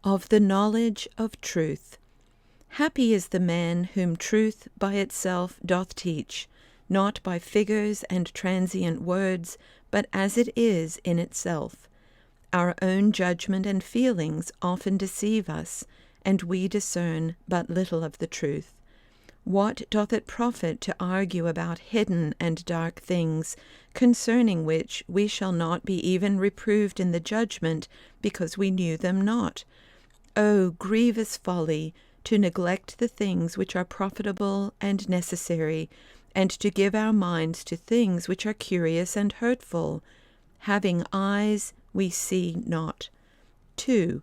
of the knowledge of truth. Happy is the man whom truth by itself doth teach, not by figures and transient words, but as it is in itself. Our own judgment and feelings often deceive us, and we discern but little of the truth. What doth it profit to argue about hidden and dark things, concerning which we shall not be even reproved in the judgment, because we knew them not? O grievous folly, to neglect the things which are profitable and necessary, and to give our minds to things which are curious and hurtful. Having eyes, we see not. 2.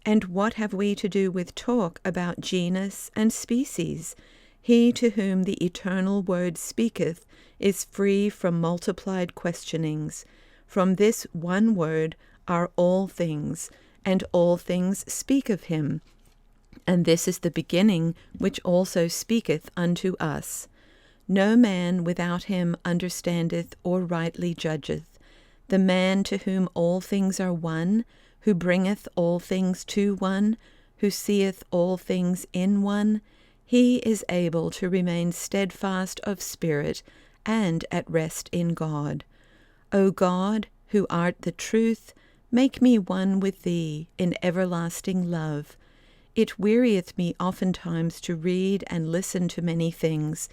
And what have we to do with talk about genus and species? He to whom the eternal word speaketh is free from multiplied questionings. From this one word are all things, and all things speak of him. And this is the beginning which also speaketh unto us. No man without him understandeth or rightly judgeth. The man to whom all things are one, who bringeth all things to one, who seeth all things in one, he is able to remain steadfast of spirit and at rest in God. O God, who art the truth, make me one with thee in everlasting love. It wearieth me oftentimes to read and listen to many things.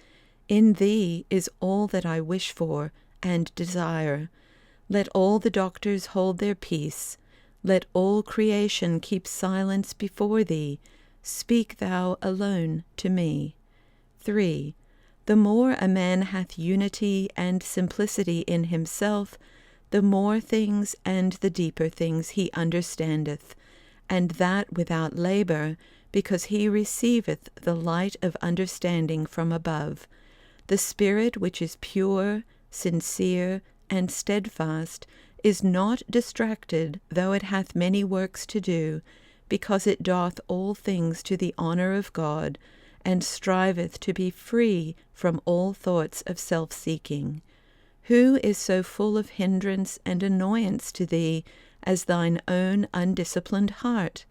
In thee is all that I wish for and desire. Let all the doctors hold their peace. Let all creation keep silence before thee. Speak thou alone to me. 3. The more a man hath unity and simplicity in himself, the more things and the deeper things he understandeth, and that without labor, because he receiveth the light of understanding from above. The spirit which is pure, sincere, and steadfast is not distracted, though it hath many works to do, because it doth all things to the honor of God, and striveth to be free from all thoughts of self-seeking. Who is so full of hindrance and annoyance to thee as thine own undisciplined heart?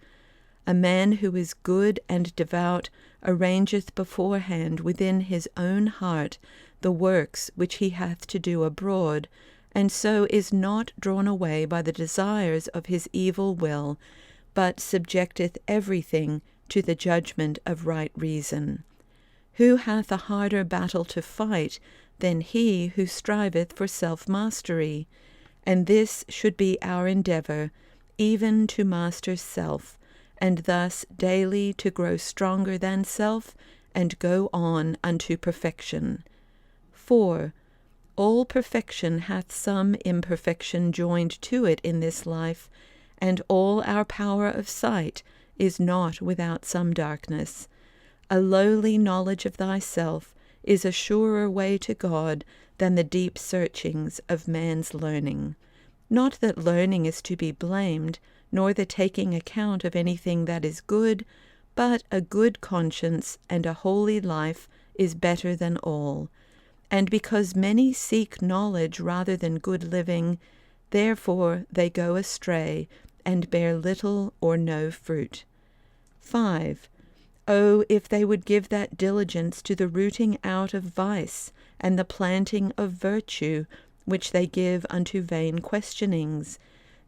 A man who is good and devout arrangeth beforehand within his own heart the works which he hath to do abroad, and so is not drawn away by the desires of his evil will, but subjecteth everything to the judgment of right reason. Who hath a harder battle to fight than he who striveth for self-mastery? And this should be our endeavor, even to master self, and thus daily to grow stronger than self, and go on unto perfection. 4. All perfection hath some imperfection joined to it in this life, and all our power of sight is not without some darkness. A lowly knowledge of thyself is a surer way to God than the deep searchings of man's learning. Not that learning is to be blamed, nor the taking account of anything that is good, but a good conscience and a holy life is better than all. And because many seek knowledge rather than good living, therefore they go astray, and bear little or no fruit. 5. Oh, if they would give that diligence to the rooting out of vice, and the planting of virtue, which they give unto vain questionings,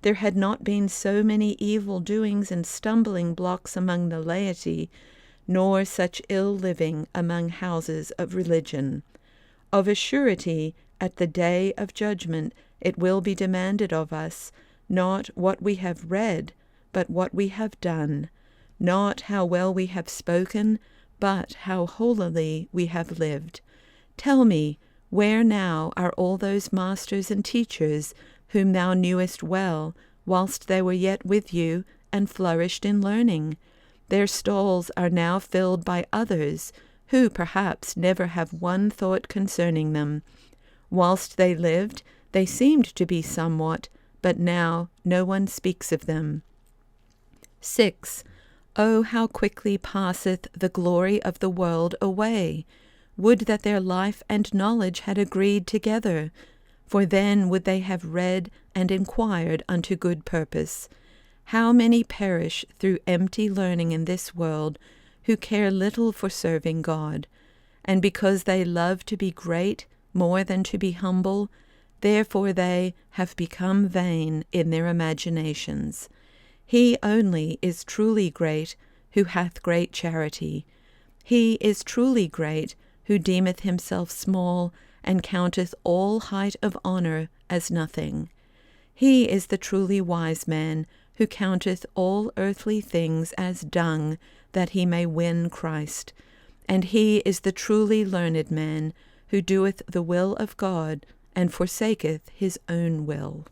there had not been so many evil doings and stumbling blocks among the laity, nor such ill living among houses of religion. Of a surety, at the day of judgment, it will be demanded of us, not what we have read, but what we have done, not how well we have spoken, but how holily we have lived. Tell me, where now are all those masters and teachers whom thou knewest well, whilst they were yet with you, and flourished in learning? Their stalls are now filled by others, who perhaps never have one thought concerning them. Whilst they lived, they seemed to be somewhat, but now no one speaks of them. 6. Oh, how quickly passeth the glory of the world away! Would that their life and knowledge had agreed together, for then would they have read and inquired unto good purpose. How many perish through empty learning in this world, who care little for serving God, and because they love to be great more than to be humble, therefore they have become vain in their imaginations. He only is truly great who hath great charity. He is truly great who deemeth himself small, and counteth all height of honour as nothing. He is the truly wise man, who counteth all earthly things as dung, that he may win Christ. And he is the truly learned man, who doeth the will of God, and forsaketh his own will.